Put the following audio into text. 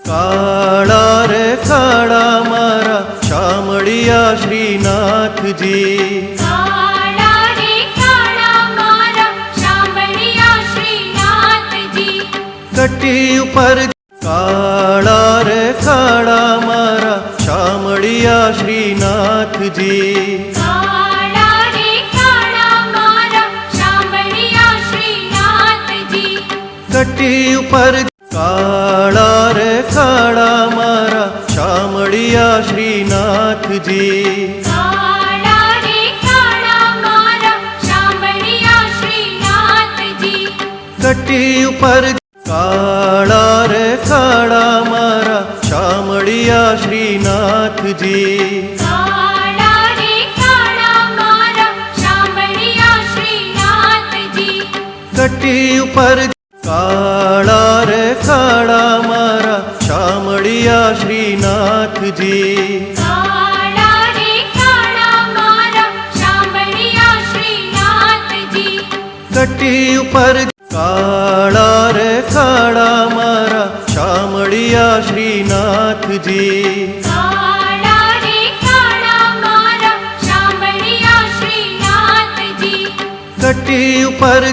काळा रे काळा मारा शामळिया श्रीनाथजी, काळा रे काळा मारा शामळिया श्रीनाथजी, कटी उपर काळा रे काळा मारा शामळिया श्रीनाथजी, काळा रे काळा मारा शामळिया श्रीनाथजी, कटी उपर काळा रे काळा मारा शामळिया श्रीनाथजी, काळा रे काळा मारा शामळिया श्रीनाथजी, कटी उपर काळा रे काळा मारा शामळिया श्रीनाथजी, काळा रे काळा मारा शामळिया श्रीनाथजी, कटी उपर काळा रे काळा मारा शामळिया श्रीनाथजी, काळा रे काळा मारा शामळिया श्रीनाथजी, कटी उपर काळा रे काळा मारा शामळिया श्रीनाथजी, काळा रे काळा मारा शामळिया श्रीनाथजी, कटी उपर